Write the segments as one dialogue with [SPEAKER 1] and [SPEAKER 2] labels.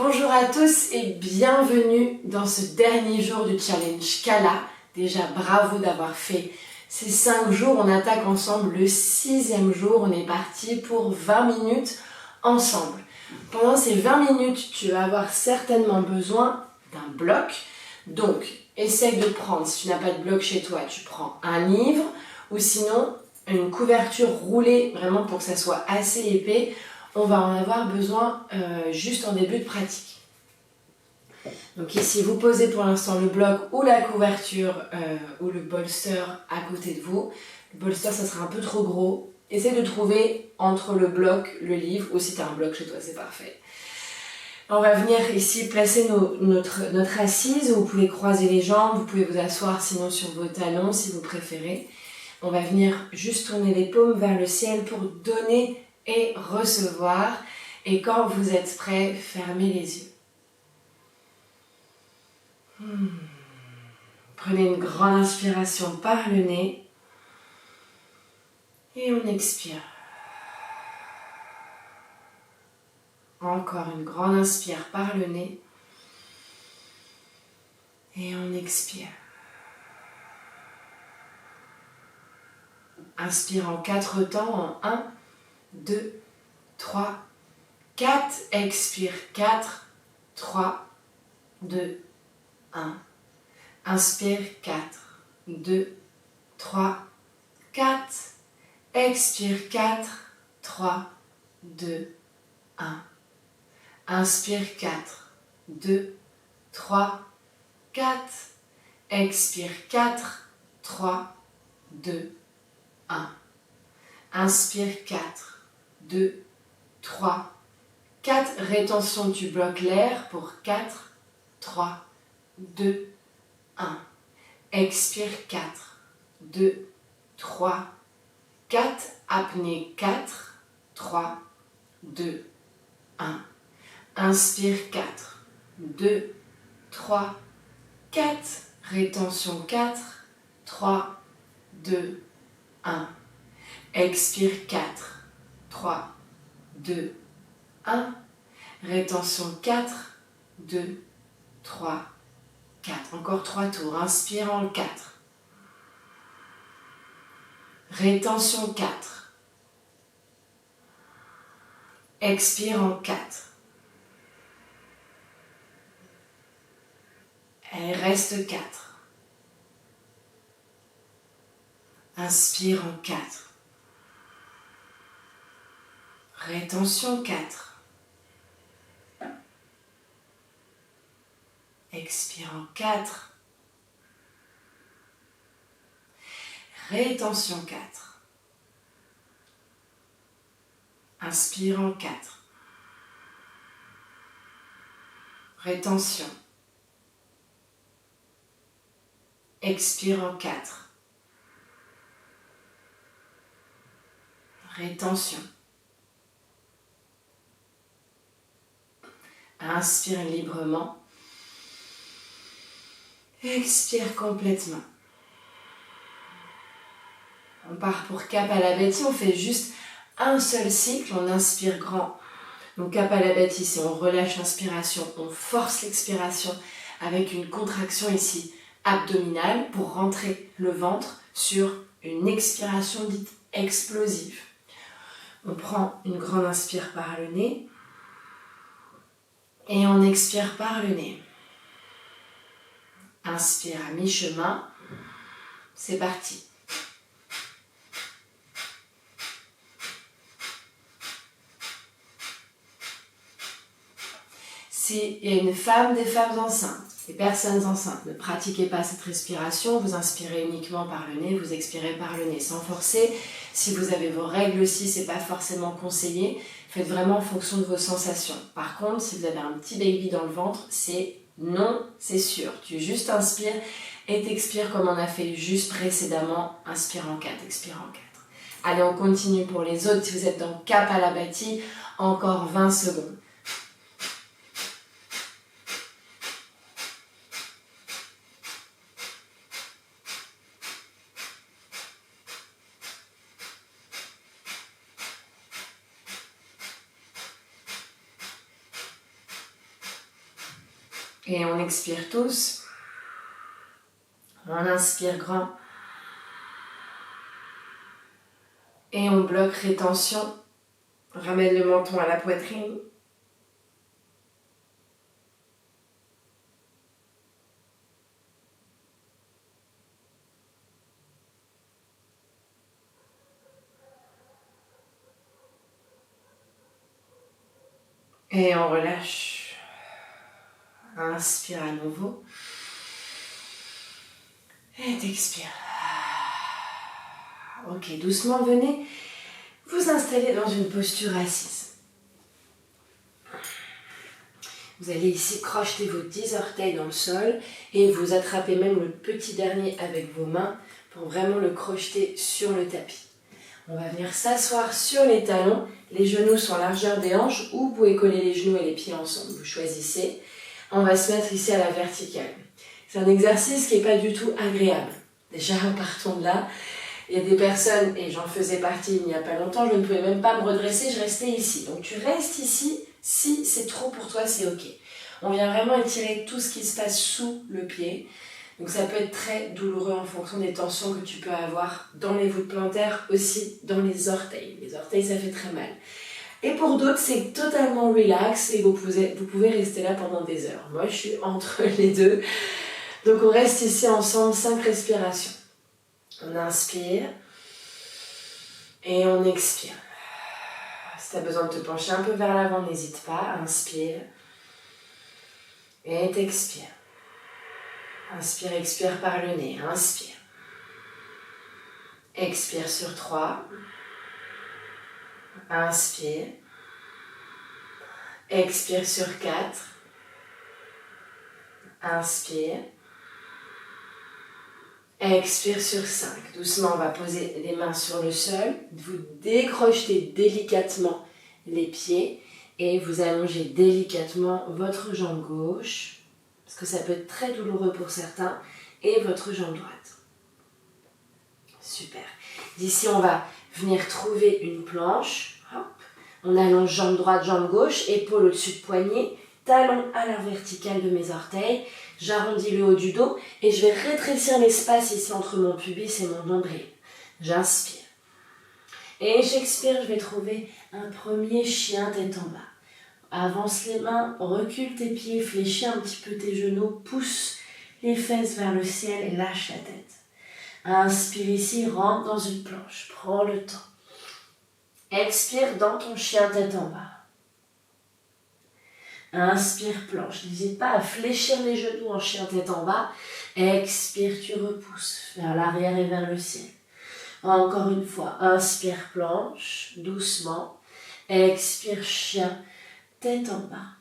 [SPEAKER 1] Bonjour à tous et bienvenue dans ce dernier jour du challenge Kala. Déjà bravo d'avoir fait ces 5 jours, on attaque ensemble le 6e jour, on est parti pour 20 minutes ensemble. Pendant ces 20 minutes, tu vas avoir certainement besoin d'un bloc. Donc, essaye de prendre, si tu n'as pas de bloc chez toi, tu prends un livre ou sinon une couverture roulée, vraiment pour que ça soit assez épais. On va en avoir besoin juste en début de pratique. Donc ici, vous posez pour l'instant le bloc ou la couverture ou le bolster à côté de vous. Le bolster, ça sera un peu trop gros. Essayez de trouver entre le bloc, le livre, ou si tu as un bloc chez toi, c'est parfait. On va venir ici placer notre assise. Vous pouvez croiser les jambes, vous pouvez vous asseoir sinon sur vos talons si vous préférez. On va venir juste tourner les paumes vers le ciel pour donner et recevoir. Et quand vous êtes prêt, fermez les yeux. Prenez une grande inspiration par le nez. Et on expire. Encore une grande inspire par le nez. Et on expire. Inspire en 4 temps, en 1, 2, 3, 4. Expire, 4, 3, 2, 1. Inspire, 4, 2, 3, 4. Expire, 4, 3, 2, 1. Inspire, 4, 2, 3, 4. Expire, 4, 3, 2, 1. Inspire, 4, 2, 3, 4. Rétention, tu bloques l'air pour 4, 3, 2, 1. Expire, 4, 2, 3, 4. Apnée, 4, 3, 2, 1. Inspire, 4, 2, 3, 4. Rétention, 4, 3, 2, 1. Expire, 4, 3, 2, 1. Rétention, 4, 2, 3, 4. Encore 3 tours. Inspire en 4. Rétention, 4. Expire en 4. Et reste 4. Inspire en 4. Rétention 4. Expire en 4. Rétention 4. Inspire en 4. Rétention. Expire en 4. Rétention. Inspire librement. Expire complètement. On part pour Kapalabhati, on fait juste un seul cycle, on inspire grand. Donc Kapalabhati, c'est on relâche l'inspiration, on force l'expiration avec une contraction ici abdominale pour rentrer le ventre sur une expiration dite explosive. On prend une grande inspire par le nez et on expire par le nez. Inspire à mi-chemin, c'est parti. S'il y a une femme, des femmes enceintes, des personnes enceintes, ne pratiquez pas cette respiration, vous inspirez uniquement par le nez, vous expirez par le nez sans forcer. Si vous avez vos règles aussi, c'est pas forcément conseillé. Faites vraiment en fonction de vos sensations. Par contre, si vous avez un petit baby dans le ventre, c'est non, c'est sûr. Tu juste inspires et t'expires comme on a fait juste précédemment. Inspire en 4, expire en 4. Allez, on continue pour les autres. Si vous êtes dans Kapalabhati, encore 20 secondes. Et on expire tous. On inspire grand. Et on bloque rétention. Ramène le menton à la poitrine. Et on relâche. Inspire à nouveau. Et t'expires. Ok, doucement, venez vous installer dans une posture assise. Vous allez ici crocheter vos 10 orteils dans le sol et vous attrapez même le petit dernier avec vos mains pour vraiment le crocheter sur le tapis. On va venir s'asseoir sur les talons, les genoux sont à largeur des hanches ou vous pouvez coller les genoux et les pieds ensemble, vous choisissez. On va se mettre ici à la verticale. C'est un exercice qui n'est pas du tout agréable. Déjà, partons de là. Il y a des personnes, et j'en faisais partie il n'y a pas longtemps, je ne pouvais même pas me redresser, je restais ici. Donc tu restes ici, si c'est trop pour toi, c'est ok. On vient vraiment étirer tout ce qui se passe sous le pied. Donc ça peut être très douloureux en fonction des tensions que tu peux avoir dans les voûtes plantaires, aussi dans les orteils. Les orteils, ça fait très mal. Et pour d'autres, c'est totalement relax et vous pouvez rester là pendant des heures. Moi, je suis entre les deux. Donc on reste ici ensemble, 5 respirations. On inspire et on expire. Si tu as besoin de te pencher un peu vers l'avant, n'hésite pas. Inspire et t'expire. Inspire, expire par le nez. Inspire. Expire sur 3. Inspire. Expire sur 4. Inspire. Expire sur 5. Doucement, on va poser les mains sur le sol. Vous décrochetez délicatement les pieds et vous allongez délicatement votre jambe gauche, parce que ça peut être très douloureux pour certains, et votre jambe droite. Super. D'ici, on va venir trouver une planche. Hop. On allonge jambe droite, jambe gauche, épaule au-dessus de poignet, talon à la verticale de mes orteils. J'arrondis le haut du dos et je vais rétrécir l'espace ici entre mon pubis et mon nombril. J'inspire. Et j'expire, je vais trouver un premier chien tête en bas. Avance les mains, recule tes pieds, fléchis un petit peu tes genoux, pousse les fesses vers le ciel et lâche la tête. Inspire ici, rentre dans une planche, prends le temps. Expire dans ton chien tête en bas. Inspire, planche. N'hésite pas à fléchir les genoux en chien tête en bas. Expire, tu repousses vers l'arrière et vers le ciel. Encore une fois, inspire, planche, doucement. Expire, chien, tête en bas.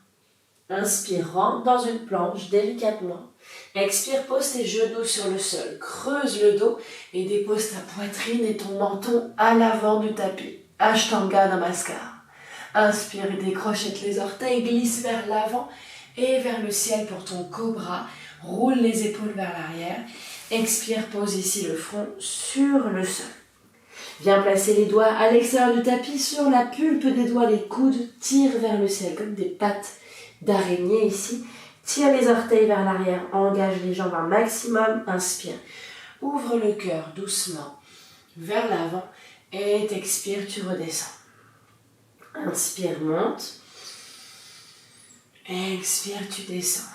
[SPEAKER 1] Inspire, rentre dans une planche délicatement. Expire, pose tes genoux sur le sol. Creuse le dos et dépose ta poitrine et ton menton à l'avant du tapis. Ashtanga Namaskar. Inspire et décrochette les orteils, glisse vers l'avant et vers le ciel pour ton cobra. Roule les épaules vers l'arrière. Expire, pose ici le front sur le sol. Viens placer les doigts à l'extérieur du tapis sur la pulpe des doigts, les coudes tirent vers le ciel comme des pattes d'araignée ici. Tire les orteils vers l'arrière, engage les jambes un maximum. Inspire, ouvre le cœur doucement vers l'avant et t'expire, tu redescends. Inspire, monte. Expire, tu descends.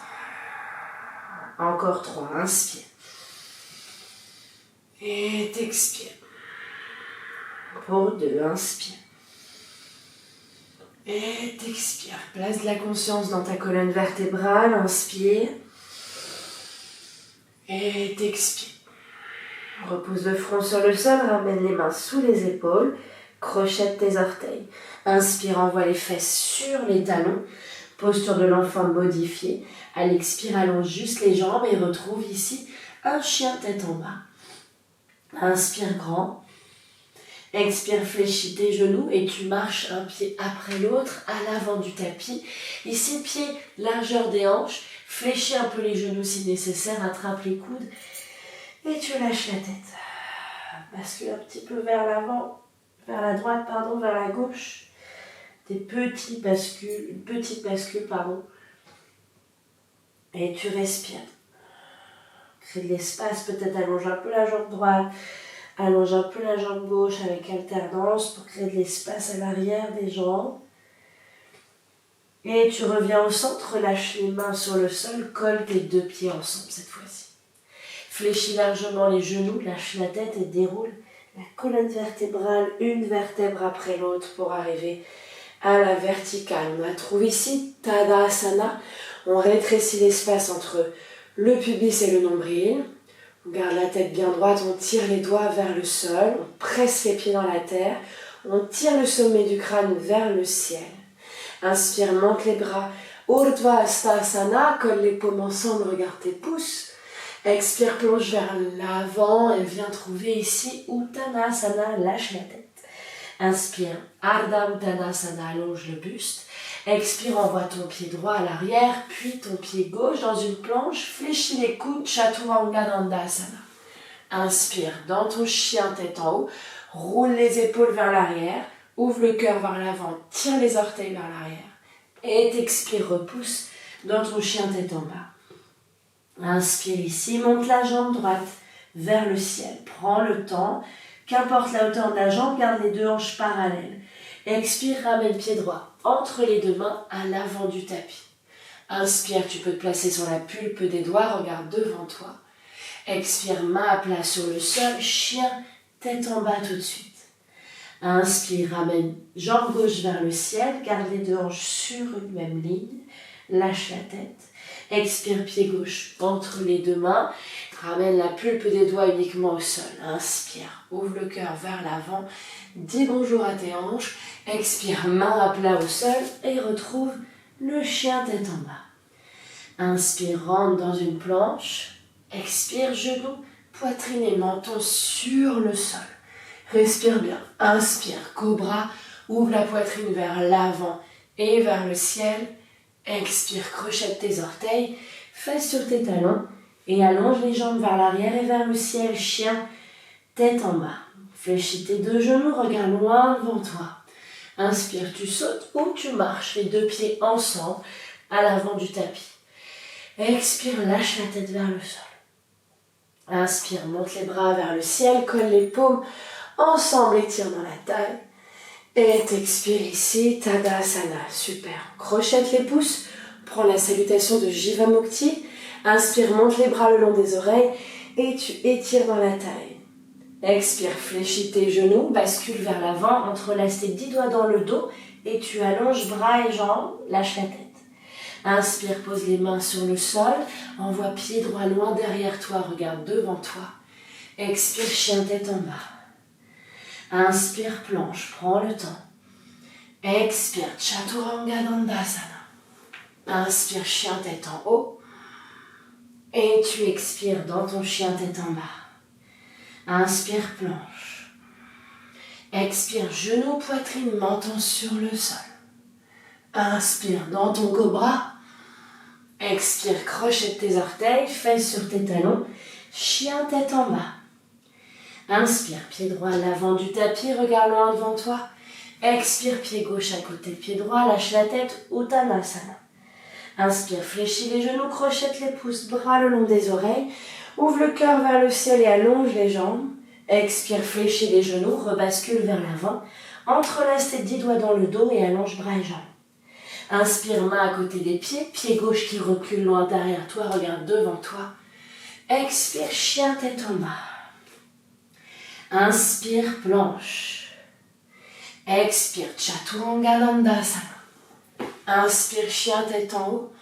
[SPEAKER 1] Encore 3, inspire. Et t'expire. Pour 2, inspire. Et t'expire. Place de la conscience dans ta colonne vertébrale, inspire. Et t'expire. Repose le front sur le sol, ramène les mains sous les épaules. Crochette tes orteils. Inspire, envoie les fesses sur les talons. Posture de l'enfant modifiée. À l'expire, allonge juste les jambes et retrouve ici un chien tête en bas. Inspire grand. Expire, fléchis tes genoux et tu marches un pied après l'autre à l'avant du tapis. Ici, pied, largeur des hanches. Fléchis un peu les genoux si nécessaire. Attrape les coudes et tu lâches la tête. Bascule un petit peu vers l'avant. Vers la droite, vers la gauche. Une petite bascule,
[SPEAKER 2] Et tu respires. Crée de l'espace, peut-être allonge un peu la jambe droite, allonge un peu la jambe gauche avec alternance pour créer de l'espace à l'arrière des jambes. Et tu reviens au centre, relâche les mains sur le sol, colle tes deux pieds ensemble cette fois-ci. Fléchis largement les genoux, lâche la tête et déroule la colonne vertébrale, une vertèbre après l'autre pour arriver à la verticale. On la trouve ici, Tadasana. On rétrécit l'espace entre le pubis et le nombril. On garde la tête bien droite, on tire les doigts vers le sol, on presse les pieds dans la terre, on tire le sommet du crâne vers le ciel. Inspire, monte les bras. Urdhva Hastasana, colle les paumes ensemble, regarde tes pouces. Expire, plonge vers l'avant et viens trouver ici Uttanasana, lâche la tête. Inspire, Ardha Uttanasana, allonge le buste. Expire, envoie ton pied droit à l'arrière, puis ton pied gauche dans une planche, fléchis les coudes, Chaturanga Dandasana. Inspire, dans ton chien tête en haut, roule les épaules vers l'arrière, ouvre le cœur vers l'avant, tire les orteils vers l'arrière. Et t'expire, repousse dans ton chien tête en bas. Inspire ici, monte la jambe droite vers le ciel. Prends le temps, qu'importe la hauteur de la jambe, garde les deux hanches parallèles. Expire, ramène pied droit entre les deux mains à l'avant du tapis. Inspire, tu peux te placer sur la pulpe des doigts, regarde devant toi. Expire, main à plat sur le sol, chien, tête en bas tout de suite. Inspire, ramène jambe gauche vers le ciel, garde les deux hanches sur une même ligne, lâche la tête. Expire, pied gauche entre les deux mains, ramène la pulpe des doigts uniquement au sol. Inspire, ouvre le cœur vers l'avant, dis bonjour à tes hanches. Expire, main à plat au sol et retrouve le chien tête en bas. Inspire, rentre dans une planche. Expire, genoux, poitrine et menton sur le sol. Respire bien. Inspire, cobra, ouvre la poitrine vers l'avant et vers le ciel. Expire, crochette tes orteils, fesses sur tes talons et allonge les jambes vers l'arrière et vers le ciel, chien, tête en bas. Fléchis tes deux genoux, regarde loin devant toi. Inspire, tu sautes ou tu marches, les deux pieds ensemble à l'avant du tapis. Expire, lâche la tête vers le sol. Inspire, monte les bras vers le ciel, colle les paumes ensemble, étire dans la taille. Et t'expire ici, Tadasana, super. Crochette les pouces, prends la salutation de Jivamukti. Inspire, monte les bras le long des oreilles et tu étires dans la taille. Expire, fléchis tes genoux, bascule vers l'avant, entrelace tes 10 doigts dans le dos et tu allonges bras et jambes, lâche la tête. Inspire, pose les mains sur le sol, envoie pied droit loin derrière toi, regarde devant toi. Expire, chien tête en bas. Inspire, planche, prends le temps. Expire, Chaturanga Dandasana. Inspire, chien tête en haut. Et tu expires dans ton chien tête en bas. Inspire, planche. Expire, genou, poitrine, menton sur le sol. Inspire dans ton cobra. Expire, crochette tes orteils, fesses sur tes talons. Chien tête en bas. Inspire, pied droit à l'avant du tapis, regarde loin devant toi. Expire, pied gauche à côté de pied droit, lâche la tête, Uttanasana. Inspire, fléchis les genoux, crochette les pouces, bras le long des oreilles. Ouvre le cœur vers le ciel et allonge les jambes. Expire, fléchis les genoux, rebascule vers l'avant. Entrelace tes 10 doigts dans le dos et allonge bras et jambes. Inspire, main à côté des pieds, pied gauche qui recule loin derrière toi, regarde devant toi. Expire, chien tête en bas. Inspire, planche. Expire, Chaturanga Dandasana. Inspire, chien tête en haut.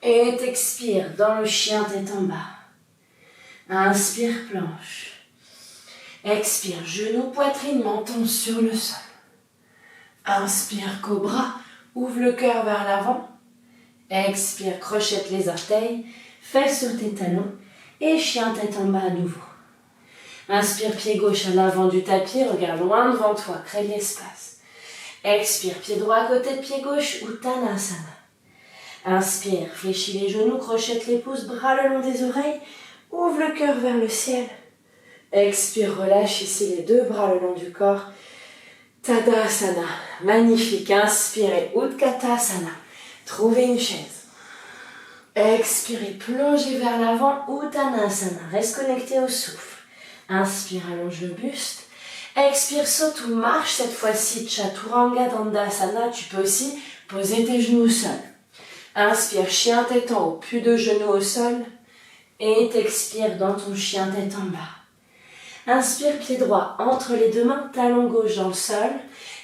[SPEAKER 2] Et t'expire dans le chien tête en bas. Inspire, planche. Expire, genou, poitrine, menton sur le sol. Inspire, cobra, ouvre le cœur vers l'avant. Expire, crochette les orteils, fesses sur tes talons et chien tête en bas à nouveau. Inspire, pied gauche à l'avant du tapis, regarde loin devant toi, crée de l'espace. Expire, pied droit à côté de pied gauche, Uttanasana. Inspire, fléchis les genoux, crochette les pouces, bras le long des oreilles, ouvre le cœur vers le ciel. Expire, relâche ici les deux bras le long du corps. Tadasana, magnifique, inspirez, Utkatasana, trouvez une chaise. Expirez, plongez vers l'avant, Uttanasana. Reste connecté au souffle. Inspire, allonge le buste. Expire, saute ou marche. Cette fois-ci, Chaturanga Dandasana. Tu peux aussi poser tes genoux au sol. Inspire, chien tête en haut, plus de genoux au sol. Et t'expires dans ton chien tête en bas. Inspire, pied droit entre les deux mains, talon gauche dans le sol.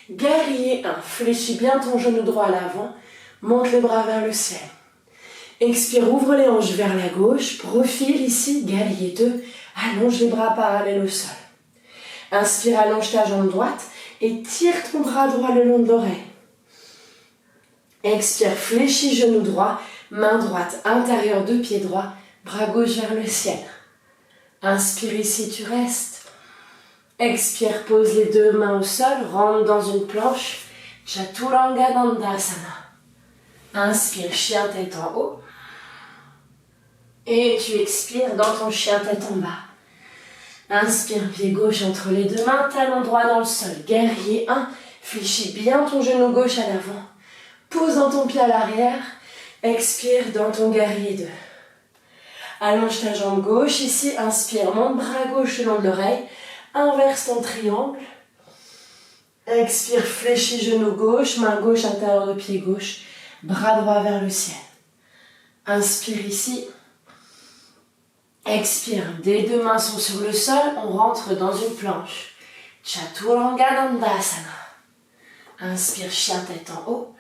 [SPEAKER 2] Guerrier 1, fléchis bien ton genou droit à l'avant. Monte les bras vers le ciel. Expire, ouvre les hanches vers la gauche. Profile ici, guerrier 2. Allonge les bras parallèles au sol. Inspire, allonge ta jambe droite et tire ton bras droit le long de l'oreille. Expire, fléchis genou droit, main droite intérieure de pied droit, bras gauche vers le ciel. Inspire ici, tu restes. Expire, pose les deux mains au sol, rentre dans une planche. Chaturanga Dandasana. Inspire, chien tête en haut. Et tu expires dans ton chien tête en bas. Inspire, pied gauche entre les deux mains, talon droit dans le sol. Guerrier 1, fléchis bien ton genou gauche à l'avant. Pose dans ton pied à l'arrière. Expire dans ton guerrier 2. Allonge ta jambe gauche ici. Inspire, monte bras gauche le long de l'oreille. Inverse ton triangle. Expire, fléchis genou gauche, main gauche intérieur de pied gauche. Bras droit vers le ciel. Inspire ici. Expire, des deux mains sont sur le sol, on rentre dans une planche. Chaturanga Dandasana. Inspire, chien tête en haut.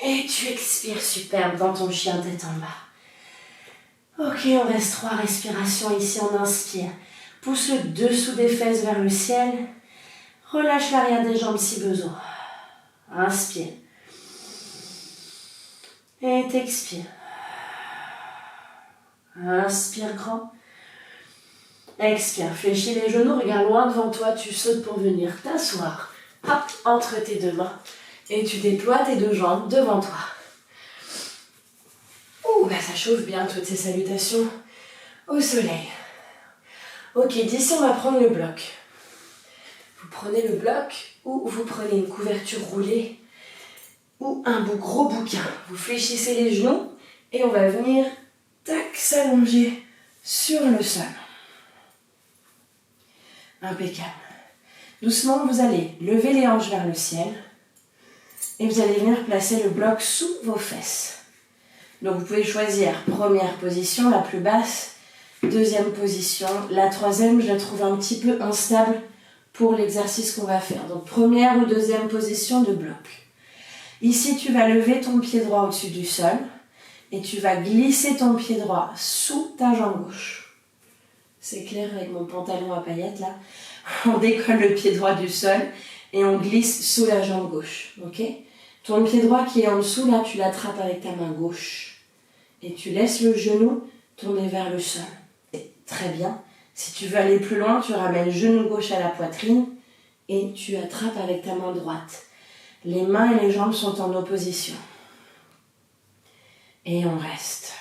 [SPEAKER 2] Et tu expires, superbe, dans ton chien tête en bas. Ok, on reste 3 respirations ici, on inspire. Pousse le dessous des fesses vers le ciel. Relâche l'arrière des jambes si besoin. Inspire. Et t'expire. Inspire grand. Expire, fléchis les genoux, regarde loin devant toi, tu sautes pour venir t'asseoir. Hop, entre tes deux mains. Et tu déploies tes deux jambes devant toi. Ouh, bah ça chauffe bien toutes ces salutations au soleil. Ok, d'ici on va prendre le bloc. Vous prenez le bloc ou vous prenez une couverture roulée ou un gros bouquin. Vous fléchissez les genoux et on va venir tac, s'allonger sur le sol. Impeccable. Doucement, vous allez lever les hanches vers le ciel et vous allez venir placer le bloc sous vos fesses. Donc vous pouvez choisir première position, la plus basse, deuxième position. La troisième, je la trouve un petit peu instable pour l'exercice qu'on va faire. Donc première ou deuxième position de bloc. Ici, tu vas lever ton pied droit au-dessus du sol et tu vas glisser ton pied droit sous ta jambe gauche. C'est clair avec mon pantalon à paillettes là. On décolle le pied droit du sol et on glisse sous la jambe gauche. Ok ? Ton pied droit qui est en dessous, là, tu l'attrapes avec ta main gauche. Et tu laisses le genou tourner vers le sol. Très bien. Si tu veux aller plus loin, tu ramènes le genou gauche à la poitrine et tu attrapes avec ta main droite. Les mains et les jambes sont en opposition. Et on reste.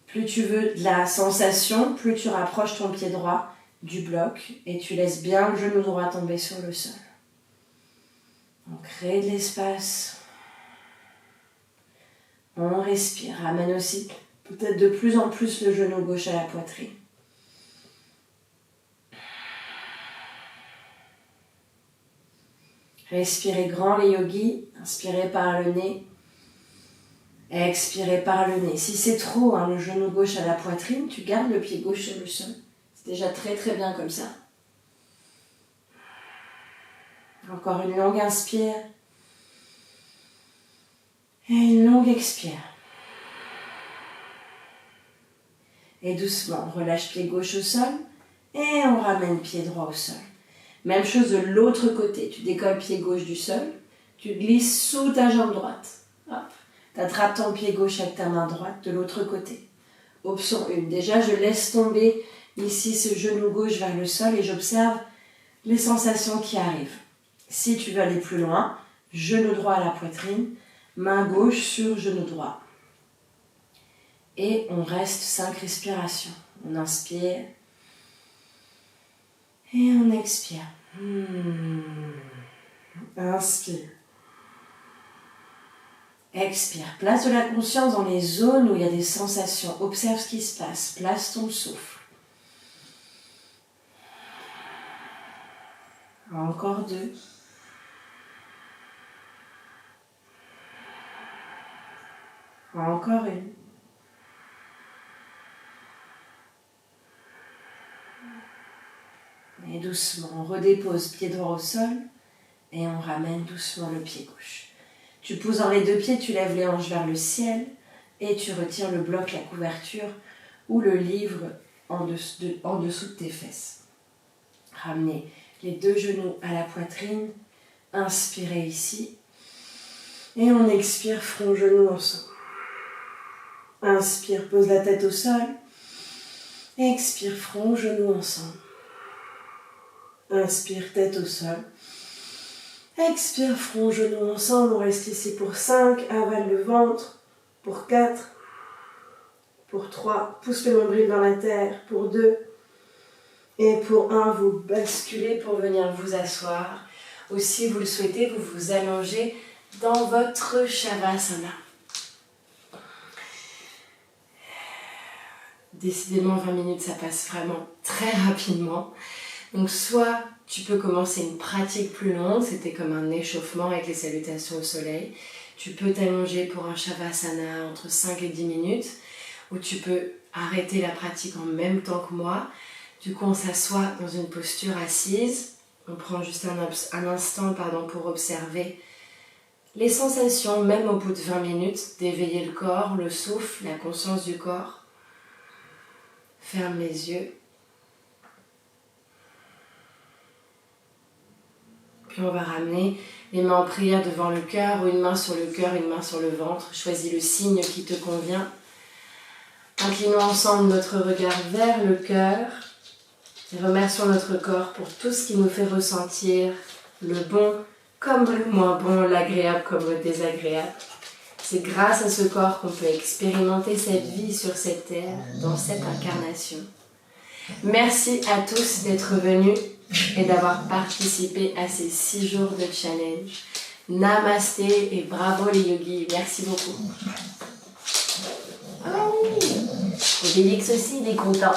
[SPEAKER 2] Plus tu veux de la sensation, plus tu rapproches ton pied droit du bloc et tu laisses bien le genou droit tomber sur le sol. On crée de l'espace. On respire. Ramène aussi peut-être de plus en plus le genou gauche à la poitrine. Respirez grand les yogis. Inspirez par le nez. Expirez par le nez. Si c'est trop, le genou gauche à la poitrine, tu gardes le pied gauche sur le sol. C'est déjà très très bien comme ça. Encore une longue inspire. Et une longue expire. Et doucement, on relâche pied gauche au sol. Et on ramène pied droit au sol. Même chose de l'autre côté. Tu décolles pied gauche du sol. Tu glisses sous ta jambe droite. Hop. Tu attrapes ton pied gauche avec ta main droite de l'autre côté. Option 1. Déjà, je laisse tomber ici ce genou gauche vers le sol et j'observe les sensations qui arrivent. Si tu veux aller plus loin, genou droit à la poitrine, main gauche sur genou droit. Et on reste 5 respirations. On inspire et on expire. Inspire. Expire. Place de la conscience dans les zones où il y a des sensations. Observe ce qui se passe. Place ton souffle. Encore 2. Encore 1. Et doucement, on redépose pied droit au sol et on ramène doucement le pied gauche. Tu pousses dans les 2 pieds, tu lèves les hanches vers le ciel et tu retires le bloc, la couverture ou le livre en dessous de tes fesses. Ramenez les 2 genoux à la poitrine, inspirez ici et on expire front-genou ensemble. Inspire, pose la tête au sol, expire front-genou ensemble. Inspire, tête au sol. Expire, front, genoux ensemble. On reste ici pour 5. Avale le ventre. Pour 4. Pour 3. Pousse le nombril dans la terre. Pour 2. Et pour 1, vous basculez pour venir vous asseoir. Ou si vous le souhaitez, vous vous allongez dans votre Shavasana. Décidément, 20 minutes, ça passe vraiment très rapidement. Donc soit tu peux commencer une pratique plus longue, c'était comme un échauffement avec les salutations au soleil. Tu peux t'allonger pour un Shavasana entre 5 et 10 minutes, ou tu peux arrêter la pratique en même temps que moi. Du coup, on s'assoit dans une posture assise. On prend juste un instant pour observer les sensations, même au bout de 20 minutes, d'éveiller le corps, le souffle, la conscience du corps. Ferme les yeux. Puis on va ramener les mains en prière devant le cœur, ou une main sur le cœur, une main sur le ventre. Choisis le signe qui te convient. Inclinons ensemble notre regard vers le cœur et remercions notre corps pour tout ce qui nous fait ressentir le bon comme le moins bon, l'agréable comme le désagréable. C'est grâce à ce corps qu'on peut expérimenter cette vie sur cette terre, dans cette incarnation. Merci à tous d'être venus et d'avoir participé à ces 6 jours de challenge. Namasté et bravo les yogis, merci beaucoup.
[SPEAKER 3] Ah oui, Obélix aussi, il est content.